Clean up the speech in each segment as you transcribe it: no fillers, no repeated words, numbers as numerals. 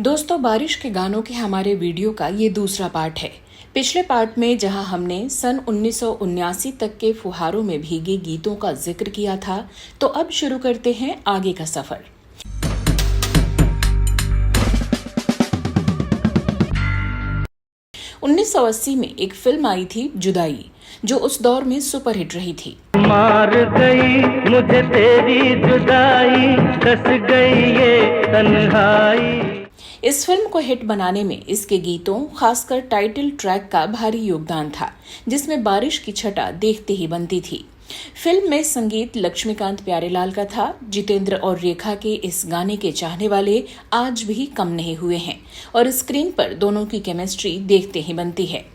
दोस्तों, बारिश के गानों के हमारे वीडियो का ये दूसरा पार्ट है। पिछले पार्ट में जहां हमने सन 1979 तक के फुहारों में भीगे गीतों का जिक्र किया था, तो अब शुरू करते हैं आगे का सफर। उन्नीस 1980 में एक फिल्म आई थी जुदाई, जो उस दौर में सुपरहिट रही थी। मार गई मुझे तेरी जुदाई, कस गई ये तन्हाई। इस फिल्म को हिट बनाने में इसके गीतों, खासकर टाइटल ट्रैक का भारी योगदान था, जिसमें बारिश की छटा देखते ही बनती थी। फिल्म में संगीत लक्ष्मीकांत प्यारेलाल का था। जितेंद्र और रेखा के इस गाने के चाहने वाले आज भी कम नहीं हुए हैं और स्क्रीन पर दोनों की केमिस्ट्री देखते ही बनती है।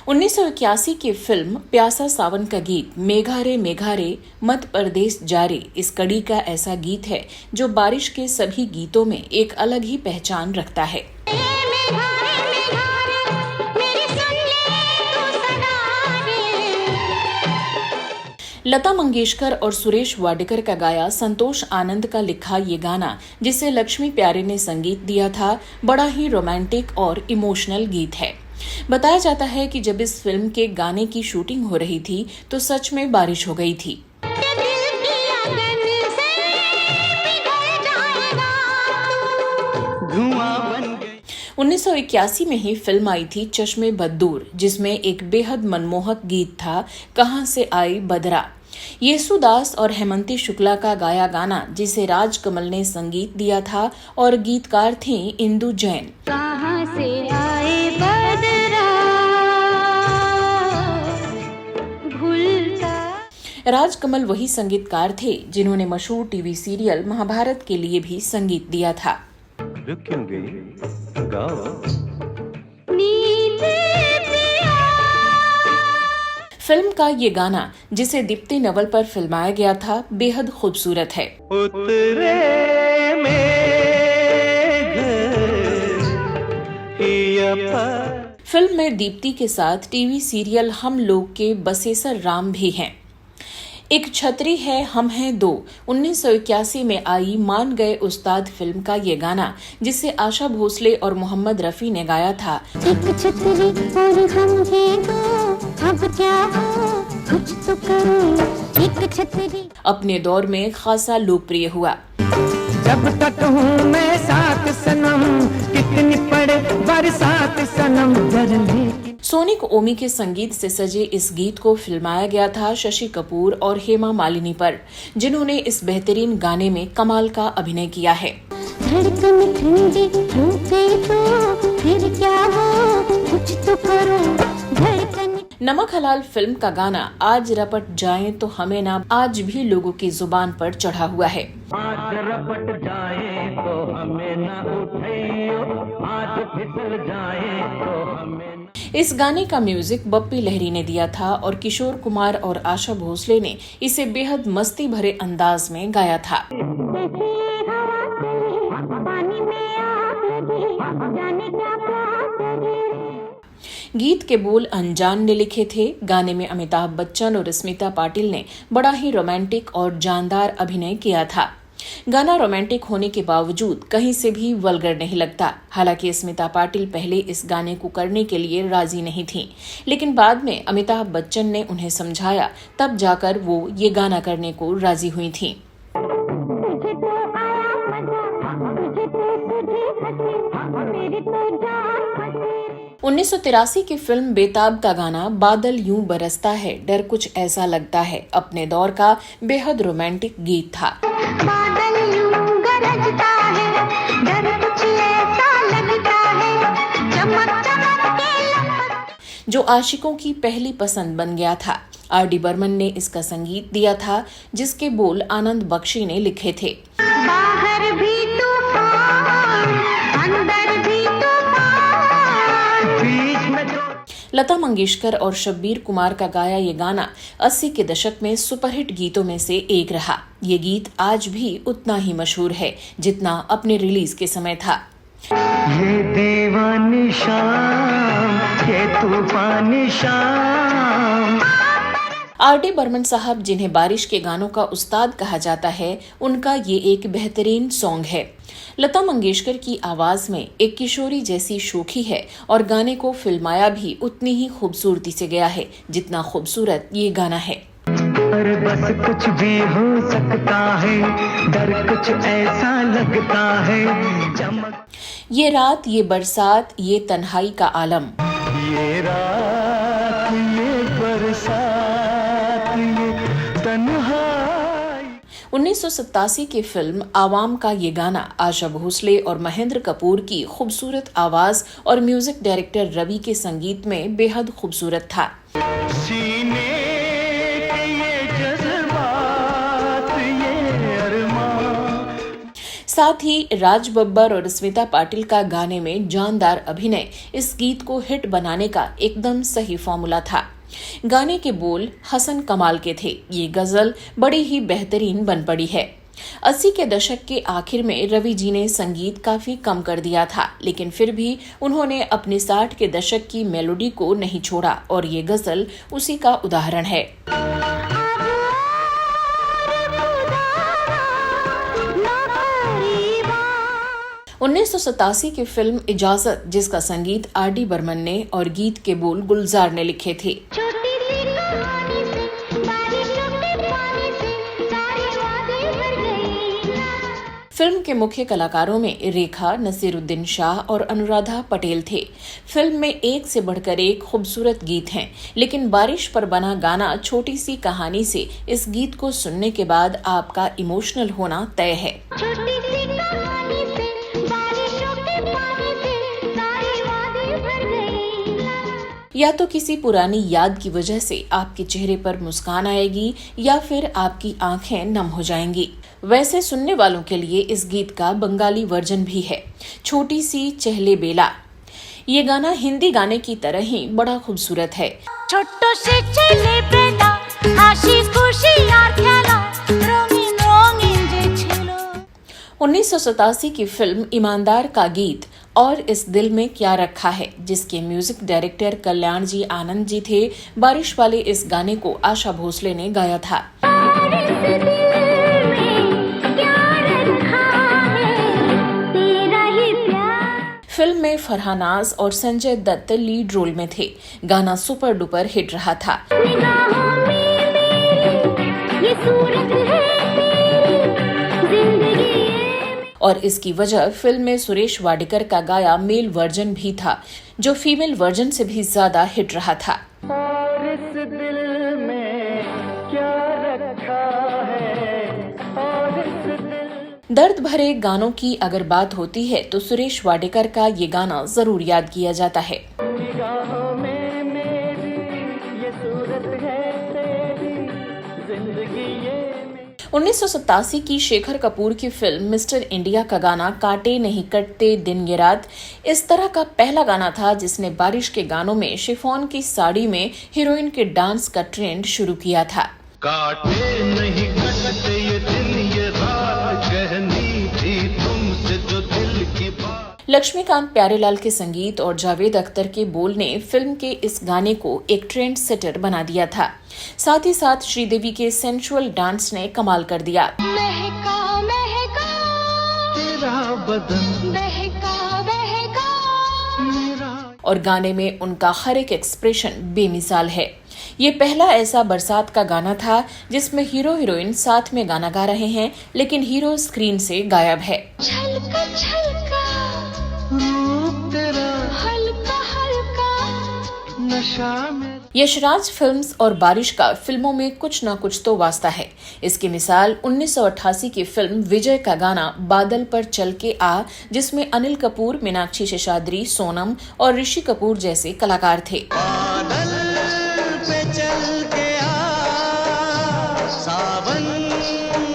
1981 की फिल्म प्यासा सावन का गीत मेघा रे मत परदेस जा रे इस कड़ी का ऐसा गीत है जो बारिश के सभी गीतों में एक अलग ही पहचान रखता है। लता मंगेशकर और सुरेश वाडेकर का गाया, संतोष आनंद का लिखा ये गाना, जिसे लक्ष्मी प्यारे ने संगीत दिया था, बड़ा ही रोमांटिक और इमोशनल गीत है। बताया जाता है कि जब इस फिल्म के गाने की शूटिंग हो रही थी तो सच में बारिश हो गई थी। उन्नीस 1981 में ही फिल्म आई थी चश्मे बद्दूर, जिसमें एक बेहद मनमोहक गीत था, कहां से आई बदरा। येसुदास और हेमंती शुक्ला का गाया गाना, जिसे राज कमल ने संगीत दिया था और गीतकार थी इंदु जैन। कहां से आए बदरा भूलता। राज कमल वही संगीतकार थे जिन्होंने मशहूर टीवी सीरियल महाभारत के लिए भी संगीत दिया था। रुक क्यों गई? गाओ। फिल्म का ये गाना, जिसे दीप्ति नवल पर फिल्माया गया था, बेहद खूबसूरत है। उतरे फिल्म में दीप्ति के साथ टीवी सीरियल हम लोग के बसेसर राम भी हैं। एक छतरी है हम हैं दो 1981 में आई मान गए उस्ताद फिल्म का ये गाना, जिसे आशा भोसले और मोहम्मद रफी ने गाया था। एक छतरी और हम हैं दो, अब क्या हो कुछ तो करो। एक छतरी अपने दौर में खासा लोकप्रिय हुआ। जब तक हूँ मैं साथ सनम, कितनी पड़े बरसात सनम डरने। सोनिक ओमी के संगीत से सजे इस गीत को फिल्माया गया था शशि कपूर और हेमा मालिनी पर, जिन्होंने इस बेहतरीन गाने में कमाल का अभिनय किया है। धड़कन ठंडी हो गई तो फिर क्या हो कुछ तो करो। धड़कन नमक हलाल फिल्म का गाना आज रपट जाए तो हमें ना, आज भी लोगों की जुबान पर चढ़ा हुआ है। आज रपट जाए तो हमें ना उठाइयो, आज फिसल जाए तो हमें। इस गाने का म्यूजिक बप्पी लहरी ने दिया था और किशोर कुमार और आशा भोसले ने इसे बेहद मस्ती भरे अंदाज में गाया था। गीत के बोल अनजान ने लिखे थे। गाने में अमिताभ बच्चन और स्मिता पाटिल ने बड़ा ही रोमांटिक और जानदार अभिनय किया था। गाना रोमांटिक होने के बावजूद कहीं से भी वल्गर नहीं लगता। हालांकि स्मिता पाटिल पहले इस गाने को करने के लिए राजी नहीं थीं, लेकिन बाद में अमिताभ बच्चन ने उन्हें समझाया, तब जाकर वो ये गाना करने को राजी हुई थीं। 1983 की फिल्म बेताब का गाना बादल यूं बरसता है डर कुछ ऐसा लगता है, अपने दौर का बेहद रोमांटिक गीत था। बादल यूं गरजता है, डर कुछ ऐसा लगता है, चमक चमक के लपक। जो आशिकों की पहली पसंद बन गया था। आर.डी. बर्मन ने इसका संगीत दिया था, जिसके बोल आनंद बख्शी ने लिखे थे। बाहर भी तूफान, अंदर भी तूफान, बीच में जो लता मंगेशकर और शब्बीर कुमार का गाया ये गाना 80 के दशक में सुपरहिट गीतों में से एक रहा। ये गीत आज भी उतना ही मशहूर है जितना अपने रिलीज के समय था। ये दीवानी शाम, ये तूफानी शाम। R.D. बर्मन साहब, जिन्हें बारिश के गानों का उस्ताद कहा जाता है, उनका ये एक बेहतरीन सॉन्ग है। लता मंगेशकर की आवाज में एक किशोरी जैसी शोखी है और गाने को फिल्माया भी उतनी ही खूबसूरती से गया है जितना खूबसूरत ये गाना है। अरे बस कुछ भी हो सकता है, डर कुछ ऐसा लगता है, चमक ये रात, ये बरसात, ये तन्हाई का आलम। ये रात, ये बरसात, ये तन्हाई। 1987 की फिल्म आवाम का ये गाना आशा भोसले और महेंद्र कपूर की खूबसूरत आवाज और म्यूजिक डायरेक्टर रवि के संगीत में बेहद खूबसूरत था। सीने के ये जज्बात, ये अरमान। साथ ही राज बब्बर और स्मिता पाटिल का गाने में जानदार अभिनय इस गीत को हिट बनाने का एकदम सही फॉर्मूला था। गाने के बोल हसन कमाल के थे। ये गजल बड़ी ही बेहतरीन बन पड़ी है। 80 के दशक के आखिर में रवि जी ने संगीत काफी कम कर दिया था, लेकिन फिर भी उन्होंने अपने 60 के दशक की मेलोडी को नहीं छोड़ा और ये गजल उसी का उदाहरण है। 1987 की फिल्म इजाजत, जिसका संगीत R.D. बर्मन ने और गीत के बोल गुलजार ने लिखे थे। छोटी सी कहानी से, बारिशों के पानी से, सारे वादे भर गए। फिल्म के मुख्य कलाकारों में रेखा, नसीरुद्दीन शाह और अनुराधा पटेल थे। फिल्म में एक से बढ़कर एक खूबसूरत गीत हैं, लेकिन बारिश पर बना गाना छोटी सी कहानी से इस गीत को सुनने के बाद आपका इमोशनल होना तय है। छोटी सी कहानी से, बारिशों के पानी से, सारे वादे भर गए। या तो किसी पुरानी याद की वजह से आपके चेहरे पर मुस्कान आएगी या फिर आपकी आंखें नम हो जाएंगी। वैसे सुनने वालों के लिए इस गीत का बंगाली वर्जन भी है, छोटी सी चहले बेला। ये गाना हिंदी गाने की तरह ही बड़ा खूबसूरत है। छोटो से चले बेला, हासी खुशी यार खेला, रंगीन रंगीन जे छिलो। 1987 की फिल्म ईमानदार का गीत और इस दिल में क्या रखा है, जिसके म्यूजिक डायरेक्टर कल्याण जी आनंद जी थे, बारिश वाले इस गाने को आशा भोसले ने गाया था। और इस दिल में क्या रखा है, तेरा ही प्यार। फिल्म में फरहानाज और संजय दत्त लीड रोल में थे। गाना सुपर डुपर हिट रहा था। निगाहों में मेरी ये सूरत है तेरी, जिंदगी ये। और इसकी वजह फिल्म में सुरेश वाडेकर का गाया मेल वर्जन भी था, जो फीमेल वर्जन से भी ज्यादा हिट रहा था। और इस दिल में क्या रखा है, और इस दिल। दर्द भरे गानों की अगर बात होती है तो सुरेश वाडेकर का ये गाना जरूर याद किया जाता है। निगाहों में मेरी ये सूरत है तेरी, जिंदगी ये। 1987 की शेखर कपूर की फिल्म मिस्टर इंडिया का गाना काटे नहीं कटते दिन ये रात इस तरह का पहला गाना था जिसने बारिश के गानों में शिफॉन की साड़ी में हीरोइन के डांस का ट्रेंड शुरू किया था। काटे नहीं कटते ये दिन ये रात, कहनी थी तुमसे जो दिल की बात। लक्ष्मीकांत प्यारेलाल के संगीत और जावेद अख्तर के बोल ने फिल्म के इस गाने को एक ट्रेंड सेटर बना दिया था। साथ ही साथ श्रीदेवी के सेंसुअल डांस ने कमाल कर दिया। महका महका तेरा बदन बहका बहका मेरा। और गाने में उनका हर एक एक्सप्रेशन बेमिसाल है। ये पहला ऐसा बरसात का गाना था जिसमें हीरो हीरोइन साथ में गाना गा रहे हैं, लेकिन हीरो स्क्रीन से गायब है। छलका छलका रूप तेरा हल्का हल्का नशा में। यशराज फिल्म्स और बारिश का फिल्मों में कुछ न कुछ तो वास्ता है। इसकी मिसाल 1988 की फिल्म विजय का गाना बादल पर चल के आ, जिसमें अनिल कपूर, मीनाक्षी शेषाद्री, सोनम और ऋषि कपूर जैसे कलाकार थे। बादल पे चल के आ, सावन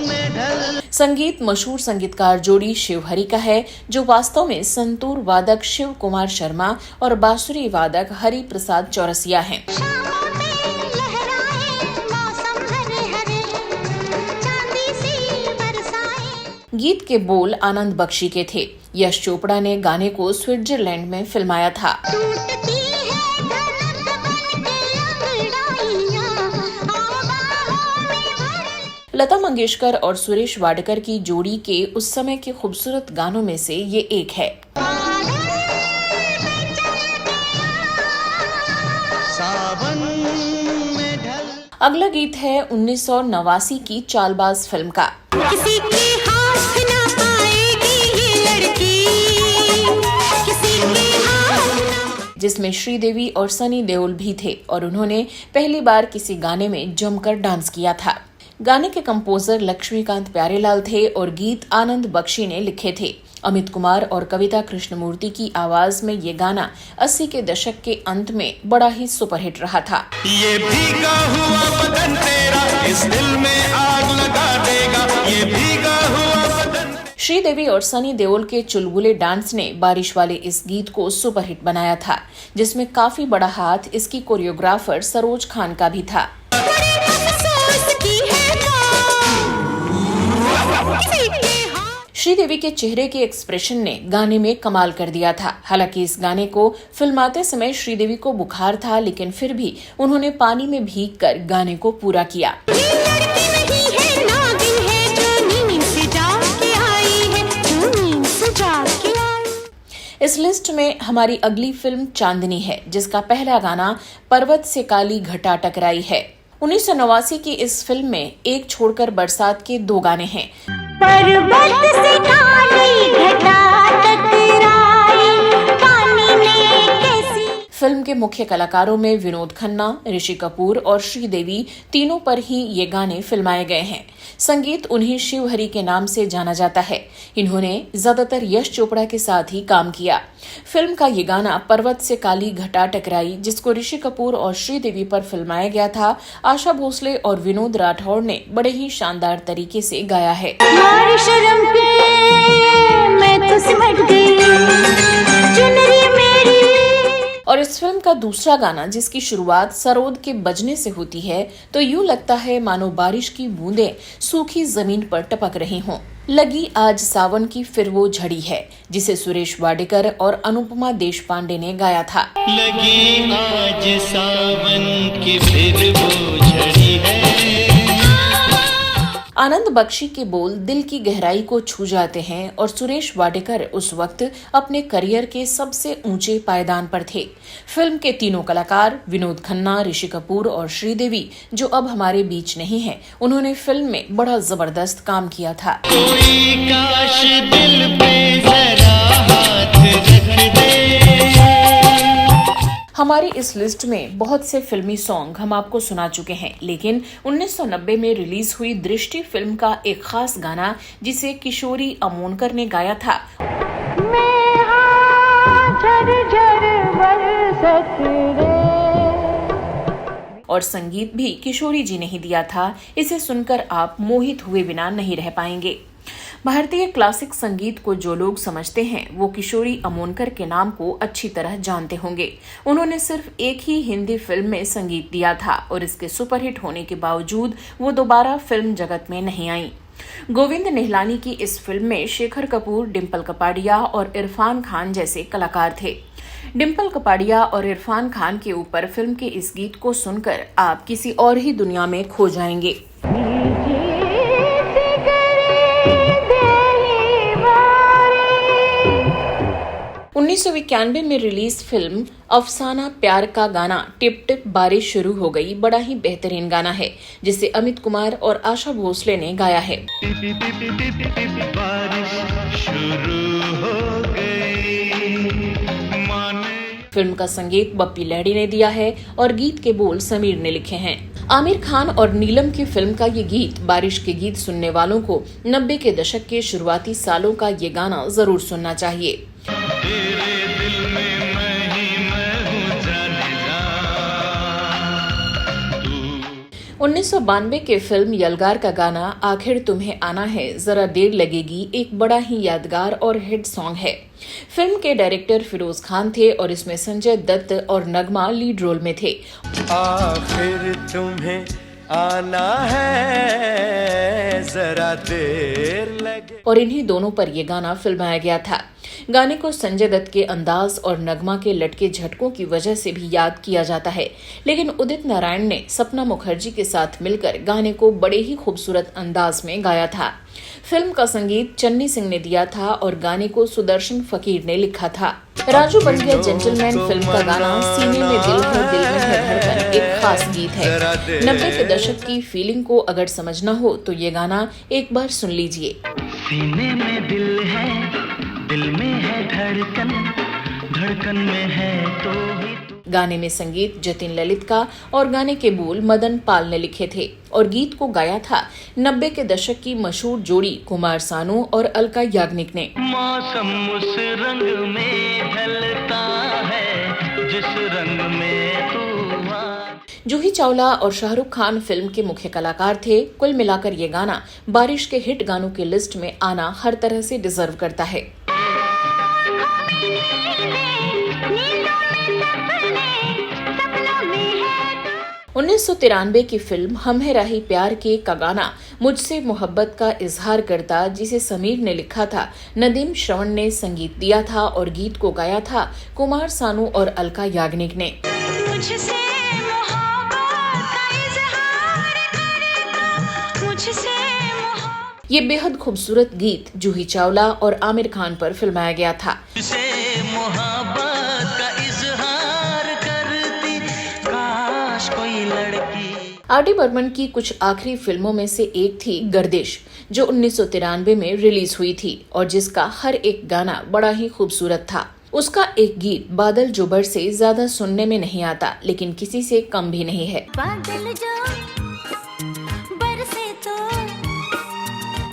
में ढल। संगीत मशहूर संगीतकार जोड़ी शिवहरी का है, जो वास्तव में संतूर वादक शिव कुमार शर्मा और बांसुरी वादक हरि प्रसाद चौरसिया हैं। शामों में लहराए मौसम हरे हरे, चांदी सी बरसाए। गीत के बोल आनंद बख्शी के थे। यश चोपड़ा ने गाने को स्विट्जरलैंड में फिल्माया था। टूटती है धड़क बन के अंगड़ाइयाँ, आओ लता मंगेशकर और सुरेश वाडकर की जोड़ी के उस समय के खूबसूरत गानों में से ये एक है। अगला गीत है 1989 की चालबाज फिल्म का। किसी के हाथ ना आएगी ये लड़की, किसी के हाथ। जिसमें श्रीदेवी और सनी देओल भी थे और उन्होंने पहली बार किसी गाने में जमकर डांस किया था। गाने के कंपोजर लक्ष्मीकांत प्यारेलाल थे और गीत आनंद बख्शी ने लिखे थे। अमित कुमार और कविता कृष्णमूर्ति की आवाज में ये गाना 80 के दशक के अंत में बड़ा ही सुपरहिट रहा था। ये भीगा हुआ बदन तेरा इस दिल में आग लगा देगा, ये भीगा हुआ बदन। श्रीदेवी और सनी देओल के चुलबुले डांस ने बारिश वाले इस गीत को सुपरहिट बनाया था, जिसमें काफी बड़ा हाथ इसकी कोरियोग्राफर सरोज खान का भी था। श्रीदेवी के चेहरे के एक्सप्रेशन ने गाने में कमाल कर दिया था। हालांकि इस गाने को फिल्माते समय श्रीदेवी को बुखार था, लेकिन फिर भी उन्होंने पानी में भीगकर गाने को पूरा किया। इस लिस्ट में हमारी अगली फिल्म चांदनी है, जिसका पहला गाना पर्वत से काली घटा टकराई है। 1989 की इस फिल्म में एक छोड़कर बरसात के 2 गाने हैं। पर्वत से काली घटा टकराई, पानी में कैसी। फिल्म के मुख्य कलाकारों में विनोद खन्ना, ऋषि कपूर और श्रीदेवी तीनों पर ही ये गाने फिल्माए गए हैं। संगीत उन्हें शिवहरी के नाम से जाना जाता है। इन्होंने ज्यादातर यश चोपड़ा के साथ ही काम किया। फिल्म का ये गाना पर्वत से काली घटा टकराई, जिसको ऋषि कपूर और श्रीदेवी पर फिल्माया गया था, आशा भोसले और विनोद राठौड़ ने बड़े ही शानदार तरीके से गाया है। शर्म के मैं तो सिमट गई, चुनरी मेरी। और इस फिल्म का दूसरा गाना, जिसकी शुरुआत सरोद के बजने से होती है, तो यूं लगता है मानो बारिश की बूंदें सूखी जमीन पर टपक रही हों। लगी आज सावन की फिर वो झड़ी है, जिसे सुरेश वाडेकर और अनुपमा देशपांडे ने गाया था। लगी आज सावन की फिर वो झड़ी है। आनंद बख्शी के बोल दिल की गहराई को छू जाते हैं और सुरेश वाडेकर उस वक्त अपने करियर के सबसे ऊंचे पायदान पर थे। फिल्म के तीनों कलाकार विनोद खन्ना, ऋषि कपूर और श्रीदेवी, जो अब हमारे बीच नहीं हैं, उन्होंने फिल्म में बड़ा जबरदस्त काम किया था। कोई काश दिल पे जरा हाथ रख दे। हमारी इस लिस्ट में बहुत से फिल्मी सॉन्ग हम आपको सुना चुके हैं, लेकिन 1990 में रिलीज हुई दृष्टि फिल्म का एक खास गाना, जिसे किशोरी अमोनकर ने गाया था, और संगीत भी किशोरी जी ने ही दिया था। इसे सुनकर आप मोहित हुए बिना नहीं रह पाएंगे। भारतीय क्लासिक संगीत को जो लोग समझते हैं, वो किशोरी अमोनकर के नाम को अच्छी तरह जानते होंगे। उन्होंने सिर्फ एक ही हिंदी फिल्म में संगीत दिया था और इसके सुपरहिट होने के बावजूद वो दोबारा फिल्म जगत में नहीं आई। गोविंद निहलानी की इस फिल्म में शेखर कपूर, डिम्पल कपाड़िया और इरफान खान जैसे कलाकार थे। डिम्पल कपाड़िया और इरफान खान के ऊपर फिल्म के इस गीत को सुनकर आप किसी और ही दुनिया में खो जाएंगे। 1991 में रिलीज फिल्म अफसाना प्यार का गाना टिप टिप बारिश शुरू हो गई बड़ा ही बेहतरीन गाना है, जिसे अमित कुमार और आशा भोसले ने गाया है। फिल्म का संगीत बप्पी लहड़ी ने दिया है और गीत के बोल समीर ने लिखे हैं। आमिर खान और नीलम की फिल्म का ये गीत, बारिश के गीत सुनने वालों को 90 के दशक के शुरुआती सालों का ये गाना जरूर सुनना चाहिए। 1992 के फिल्म यलगार का गाना आखिर तुम्हें आना है जरा देर लगेगी एक बड़ा ही यादगार और हिट सॉन्ग है। फिल्म के डायरेक्टर फिरोज खान थे और इसमें संजय दत्त और नगमा लीड रोल में थे। आखिर तुम्हें आना है जरा देर लगे। और इन्हीं दोनों पर यह गाना फिल्माया गया था। गाने को संजय दत्त के अंदाज और नगमा के लटके झटकों की वजह से भी याद किया जाता है, लेकिन उदित नारायण ने सपना मुखर्जी के साथ मिलकर गाने को बड़े ही खूबसूरत अंदाज में गाया था। फिल्म का संगीत चन्नी सिंह ने दिया था और गाने को सुदर्शन फकीर ने लिखा था। राजू बन गया जेंटलमैन फिल्म का गाना सीने में दिल में है धड़कन एक खास गीत है। 90 के दशक की फीलिंग को अगर समझना हो तो ये गाना एक बार सुन लीजिए। सीने में दिल में है धड़कन, धड़कन में है तो ही तू। गाने में संगीत जतिन ललित का और गाने के बोल मदन पाल ने लिखे थे और गीत को गाया था 90 के दशक की मशहूर जोड़ी कुमार सानू और अलका याग्निक ने। मौसम उस रंग में ढलता है जिस रंग में तू आ। जूही चावला और शाहरुख खान फिल्म के मुख्य कलाकार थे। कुल मिलाकर ये गाना बारिश के हिट गानों की लिस्ट में आना हर तरह से डिजर्व करता है। 1993 की फिल्म हम है राही प्यार के का गाना मुझसे मोहब्बत का इजहार करता, जिसे समीर ने लिखा था, नदीम श्रवण ने संगीत दिया था और गीत को गाया था कुमार सानू और अलका याग्निक ने। मुझसे मोहब्बत का इजहार करता, मुझसे ये बेहद खूबसूरत गीत जूही चावला और आमिर खान पर फिल्माया गया था। आर.डी. बर्मन की कुछ आखिरी फिल्मों में से एक थी गर्दिश, जो 1993 में रिलीज हुई थी और जिसका हर एक गाना बड़ा ही खूबसूरत था। उसका एक गीत बादल जो बरसे ज्यादा सुनने में नहीं आता, लेकिन किसी से कम भी नहीं है। बादल जो बरसे तो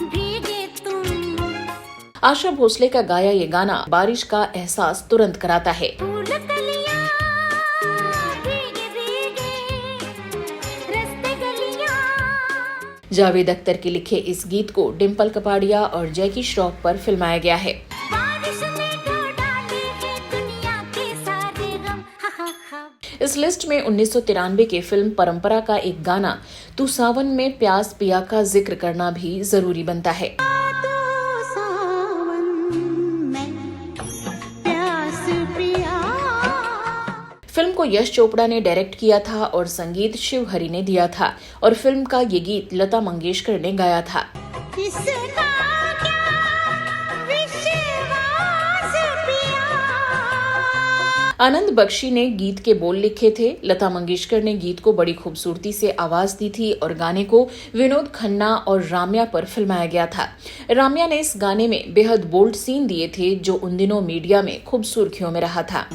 भीगे तुम। आशा भोसले का गाया ये गाना बारिश का एहसास तुरंत कराता है। जावेद अख्तर के लिखे इस गीत को डिम्पल कपाड़िया और जैकी श्रॉफ पर फिल्माया गया है। इस लिस्ट में 1993 के फिल्म परंपरा का एक गाना तू सावन में प्यास पिया का जिक्र करना भी जरूरी बनता है। फिल्म को यश चोपड़ा ने डायरेक्ट किया था और संगीत शिव हरि ने दिया था और फिल्म का ये गीत लता मंगेशकर ने गाया था। आनंद बख्शी ने गीत के बोल लिखे थे। लता मंगेशकर ने गीत को बड़ी खूबसूरती से आवाज दी थी और गाने को विनोद खन्ना और राम्या पर फिल्माया गया था। राम्या ने इस गाने में बेहद बोल्ड सीन दिए थे, जो उन दिनों मीडिया में खूब सुर्खियों में रहा था।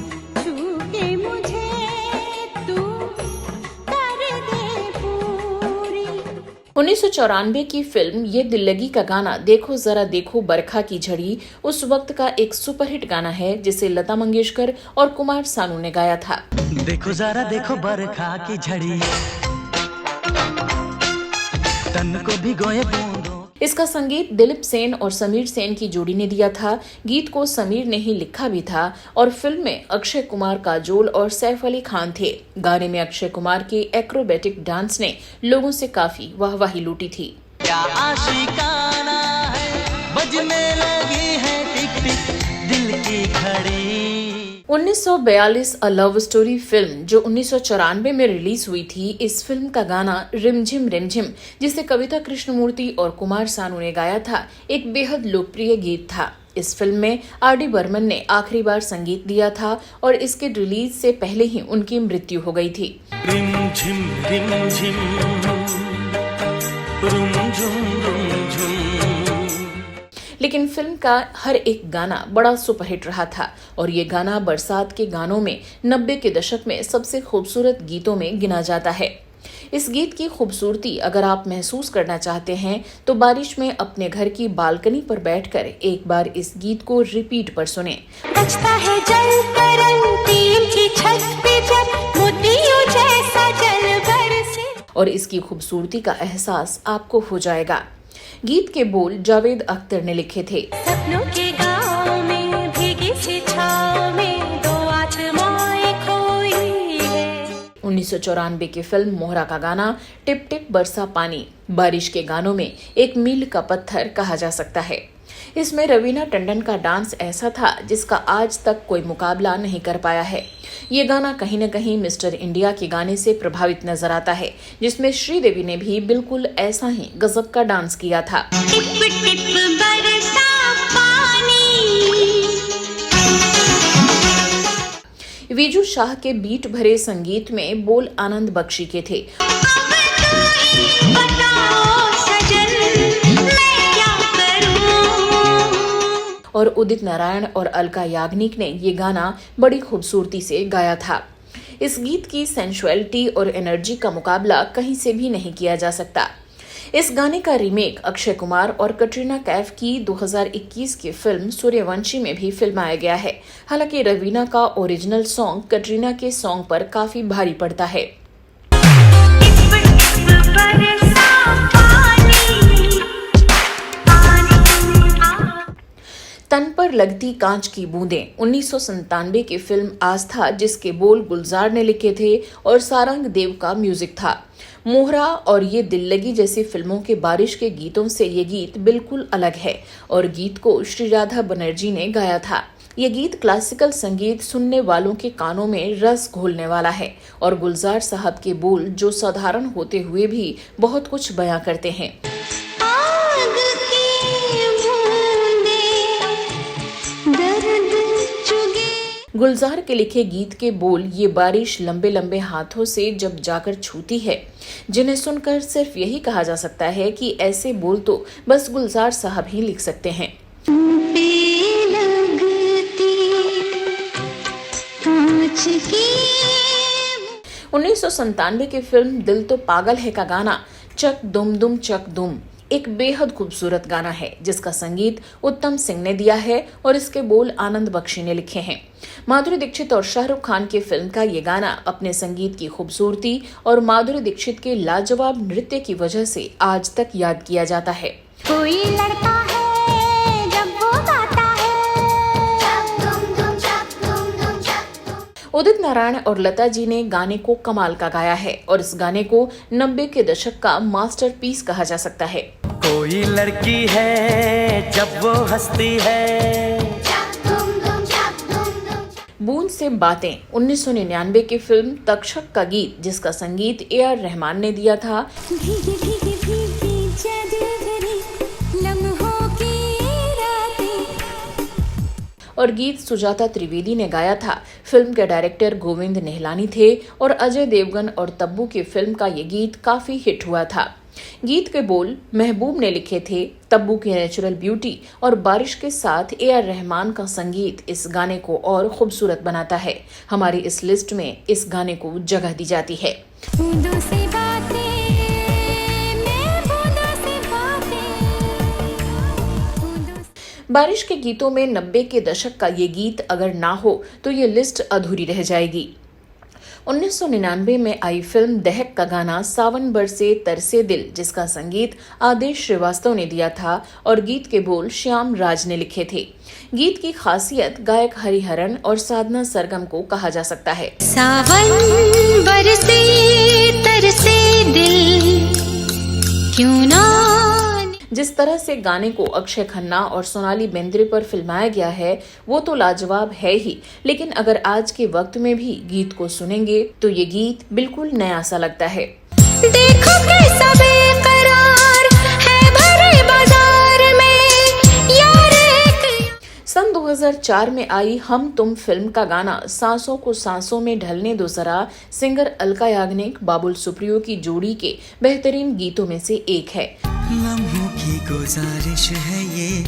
1994 की फिल्म ये दिल लगी का गाना देखो जरा देखो बरखा की झड़ी उस वक्त का एक सुपरहिट गाना है, जिसे लता मंगेशकर और कुमार सानू ने गाया था। देखो जरा देखो बरखा की झड़ी तन को भिगोए बूंदों। इसका संगीत दिलीप सेन और समीर सेन की जोड़ी ने दिया था। गीत को समीर ने ही लिखा भी था और फिल्म में अक्षय कुमार, काजोल और सैफ अली खान थे। गाने में अक्षय कुमार के एक्रोबैटिक डांस ने लोगों से काफी वाहवाही लूटी थी। क्या आशिकाना है, बजने लगी है टिक टिक दिल की घड़ी। 1942 अ लव स्टोरी फिल्म जो 1994 में रिलीज हुई थी, इस फिल्म का गाना रिमझिम रिमझिम, जिसे कविता कृष्णमूर्ति और कुमार सानू ने गाया था, एक बेहद लोकप्रिय गीत था। इस फिल्म में आर.डी. बर्मन ने आखिरी बार संगीत दिया था और इसके रिलीज से पहले ही उनकी मृत्यु हो गई थी। रिमझिम रिमझिम रुमझुम रुमझुम। लेकिन फिल्म का हर एक गाना बड़ा सुपरहिट रहा था और ये गाना बरसात के गानों में 90 के दशक में सबसे खूबसूरत गीतों में गिना जाता है। इस गीत की खूबसूरती अगर आप महसूस करना चाहते हैं तो बारिश में अपने घर की बालकनी पर बैठकर एक बार इस गीत को रिपीट पर सुने। बजता है जल करंती की छत पे जब मोतियों जैसा जल बरसे, और इसकी खूबसूरती का एहसास आपको हो जाएगा। गीत के बोल जावेद अख्तर ने लिखे थे। सपनों के गाँव में भीगी सी छाँव में दो आत्माएं खोई है। 1994 की फिल्म मोहरा का गाना टिप टिप बरसा पानी बारिश के गानों में एक मील का पत्थर कहा जा सकता है। इसमें रवीना टंडन का डांस ऐसा था जिसका आज तक कोई मुकाबला नहीं कर पाया है। ये गाना कहीं न कहीं मिस्टर इंडिया के गाने से प्रभावित नजर आता है, जिसमें श्रीदेवी ने भी बिल्कुल ऐसा ही गजब का डांस किया था। टिप टिप बरसा पानी। विजू शाह के बीट भरे संगीत में बोल आनंद बख्शी के थे और उदित नारायण और अलका याग्निक ने ये गाना बड़ी खूबसूरती से गाया था। इस गीत की सेंसुअलिटी और एनर्जी का मुकाबला कहीं से भी नहीं किया जा सकता। इस गाने का रीमेक अक्षय कुमार और कटरीना कैफ की 2021 की फिल्म सूर्यवंशी में भी फिल्माया गया है। हालांकि रवीना का ओरिजिनल सॉन्ग कटरीना के सॉन्ग पर काफी भारी पड़ता है। तन पर लगती कांच की बूंदें 1997 की फिल्म आस्था, जिसके बोल गुलजार ने लिखे थे और सारंग देव का म्यूजिक था। मोहरा और ये दिल लगी जैसी फिल्मों के बारिश के गीतों से ये गीत बिल्कुल अलग है और गीत को श्री राधा बनर्जी ने गाया था। ये गीत क्लासिकल संगीत सुनने वालों के कानों में रस घोलने वाला है और गुलजार साहब के बोल जो साधारण होते हुए भी बहुत कुछ बयां करते हैं। गुलजार के लिखे गीत के बोल ये बारिश लंबे लंबे हाथों से जब जाकर छूती है, जिन्हें सुनकर सिर्फ यही कहा जा सकता है कि ऐसे बोल तो बस गुलजार साहब ही लिख सकते हैं। 1997 की फिल्म दिल तो पागल है का गाना चक दुम एक बेहद खूबसूरत गाना है, जिसका संगीत उत्तम सिंह ने दिया है और इसके बोल आनंद बख्शी ने लिखे हैं। माधुरी दीक्षित और शाहरुख खान की फिल्म का ये गाना अपने संगीत की खूबसूरती और माधुरी दीक्षित के लाजवाब नृत्य की वजह से आज तक याद किया जाता है। कोई लड़का है जब वो गाता है उदित नारायण और लता जी ने गाने को कमाल का गाया है और इस गाने को 90 के दशक का मास्टरपीस कहा जा सकता है। कोई लड़की है जब वो हंसती है। बूंद से बातें 1999 की फिल्म तक्षक का गीत, जिसका संगीत AR रहमान ने दिया था। भीगी भीगी भीगी जादूगरी लम्हों की रातें। और गीत सुजाता त्रिवेदी ने गाया था। फिल्म के डायरेक्टर गोविंद निहलानी थे और अजय देवगन और तब्बू की फिल्म का ये गीत काफी हिट हुआ था। गीत के बोल महबूब ने लिखे थे। तब्बू की नेचुरल ब्यूटी और बारिश के साथ AR रहमान का संगीत इस गाने को और खूबसूरत बनाता है। हमारी इस लिस्ट में इस गाने को जगह दी जाती है। बूंदों से बातें, मैं बूंदों से बातें। बारिश के गीतों में 90 के दशक का ये गीत अगर ना हो तो ये लिस्ट अधूरी रह जाएगी। 1999 में आई फिल्म दहक का गाना सावन बरसे तरसे दिल, जिसका संगीत आदेश श्रीवास्तव ने दिया था और गीत के बोल श्याम राज ने लिखे थे। गीत की खासियत गायक हरिहरन और साधना सरगम को कहा जा सकता है। सावन बरसे तरसे दिल क्यों ना। जिस तरह से गाने को अक्षय खन्ना और सोनाली बेंद्रे पर फिल्माया गया है वो तो लाजवाब है ही, लेकिन अगर आज के वक्त में भी गीत को सुनेंगे तो ये गीत बिल्कुल नया सा लगता है। देखो कैसा बेकरार है भरे बाजार में यार एक। सन 2004 में आई हम तुम फिल्म का गाना सांसों को सांसों में ढलने दो जरा सिंगर अलका याग्निक बाबुल सुप्रियो की जोड़ी के बेहतरीन गीतों में से एक है। लम्हों की गुजारिश है ये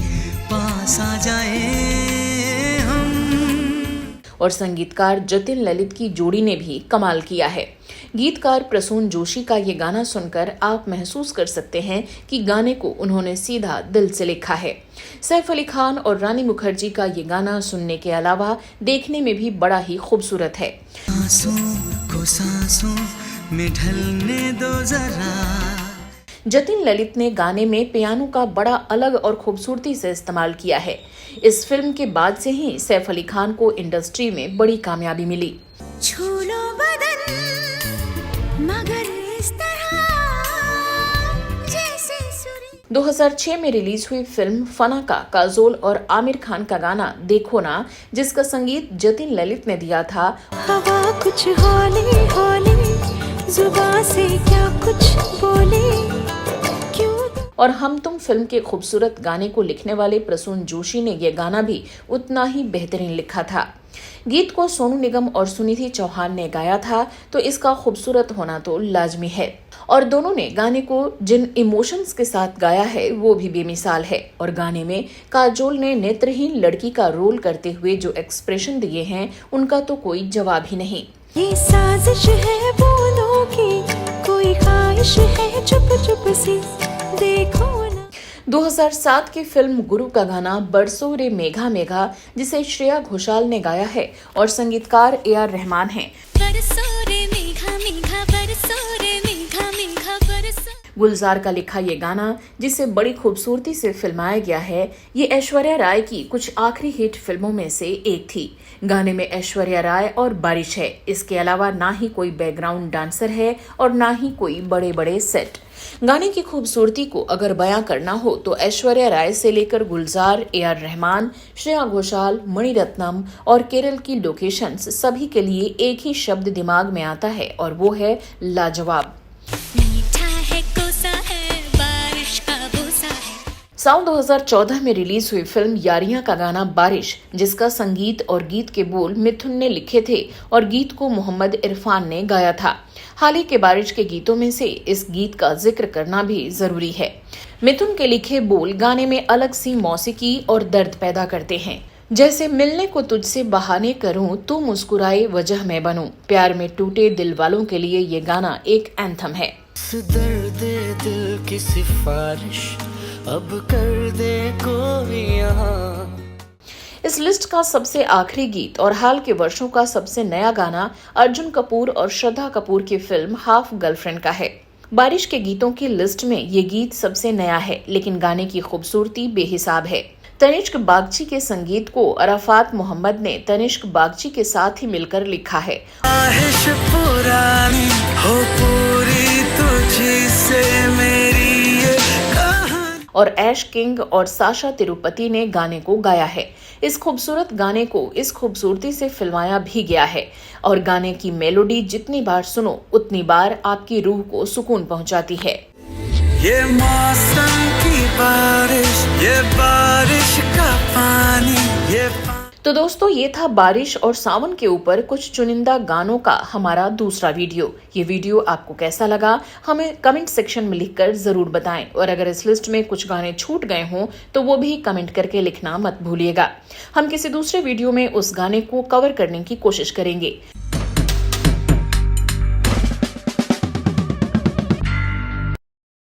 पास आ जाए हम। और संगीतकार जतिन ललित की जोड़ी ने भी कमाल किया है। गीतकार प्रसून जोशी का ये गाना सुनकर आप महसूस कर सकते हैं कि गाने को उन्होंने सीधा दिल से लिखा है। सैफ अली खान और रानी मुखर्जी का ये गाना सुनने के अलावा देखने में भी बड़ा ही खूबसूरत है। सांसों को सांसों में ढलने दो जरा। जतिन ललित ने गाने में पियानो का बड़ा अलग और खूबसूरती से इस्तेमाल किया है। इस फिल्म के बाद से ही सैफ अली खान को इंडस्ट्री में बड़ी कामयाबी मिली। छू लो बदन 2006 में रिलीज हुई फिल्म फना का काजोल और आमिर खान का गाना देखो ना, जिसका संगीत जतिन ललित ने दिया था, हवा कुछ हौले हौले जुबां से क्या कुछ बोले क्यों। और हम तुम फिल्म के खूबसूरत गाने को लिखने वाले प्रसून जोशी ने यह गाना भी उतना ही बेहतरीन लिखा था। गीत को सोनू निगम और सुनिधि चौहान ने गाया था, तो इसका खूबसूरत होना तो लाजमी है। और दोनों ने गाने को जिन इमोशंस के साथ गाया है वो भी बेमिसाल है। और गाने में काजोल ने नेत्रहीन लड़की का रोल करते हुए जो एक्सप्रेशन दिए हैं, उनका तो कोई जवाब ही नहीं। ये साजिश है बोलों की, कोई ख्वाहिश है चुप चुप से देखो ना। 2007 की फिल्म गुरु का गाना बरसो रे मेघा मेघा, जिसे श्रेया घोषाल ने गाया है और संगीतकार AR रहमान हैं, बरसो रे मेघा मेघा बरसो रे मेघा मेघा बरसो। गुलजार का लिखा ये गाना, जिसे बड़ी खूबसूरती से फिल्माया गया है, ये ऐश्वर्या राय की कुछ आखिरी हिट फिल्मों में से एक थी। गाने में ऐश्वर्या राय और बारिश है। इसके अलावा ना ही कोई बैकग्राउंड डांसर है और ना ही कोई बड़े बड़े सेट। गाने की खूबसूरती को अगर बयां करना हो तो ऐश्वर्या राय से लेकर गुलजार, AR रहमान, श्रेया घोषाल, मणिरत्नम और केरल की लोकेशंस, सभी के लिए एक ही शब्द दिमाग में आता है और वो है लाजवाब। मीठा है कोसा है बारिश का बोसा है। साल 2014 में रिलीज हुई फिल्म यारियां का गाना बारिश, जिसका संगीत और गीत के बोल मिथुन ने लिखे थे और गीत को मोहम्मद इरफान ने गाया था। हाल ही के बारिश के गीतों में से इस गीत का जिक्र करना भी जरूरी है। मिथुन के लिखे बोल गाने में अलग सी मौसीकी और दर्द पैदा करते हैं, जैसे मिलने को तुझसे बहाने करूं, तू मुस्कुराए वजह मैं बनूं। प्यार में टूटे दिल वालों के लिए ये गाना एक एंथम है। दर्द दिल की सिफारिश अब कर दे कोई यहाँ। इस लिस्ट का सबसे आखिरी गीत और हाल के वर्षों का सबसे नया गाना अर्जुन कपूर और श्रद्धा कपूर की फिल्म हाफ गर्लफ्रेंड का है। बारिश के गीतों की लिस्ट में ये गीत सबसे नया है, लेकिन गाने की खूबसूरती बेहिसाब है। तनिष्क बागची के संगीत को अराफात मोहम्मद ने तनिष्क बागची के साथ ही मिलकर लिखा है। ख्वाहिश पुरानी हो पूरी तुझसे मेरी ये कहानी। और ऐश किंग और साशा तिरुपति ने गाने को गाया है। इस खूबसूरत गाने को इस खूबसूरती से फिल्माया भी गया है और गाने की मेलोडी जितनी बार सुनो उतनी बार आपकी रूह को सुकून पहुंचाती है। ये मौसम की बारिश, ये बारिश का पानी, ये तो दोस्तों, ये था बारिश और सावन के ऊपर कुछ चुनिंदा गानों का हमारा दूसरा वीडियो। ये वीडियो आपको कैसा लगा हमें कमेंट सेक्शन में लिखकर जरूर बताएं। और अगर इस लिस्ट में कुछ गाने छूट गए हों तो वो भी कमेंट करके लिखना मत भूलिएगा। हम किसी दूसरे वीडियो में उस गाने को कवर करने की कोशिश करेंगे।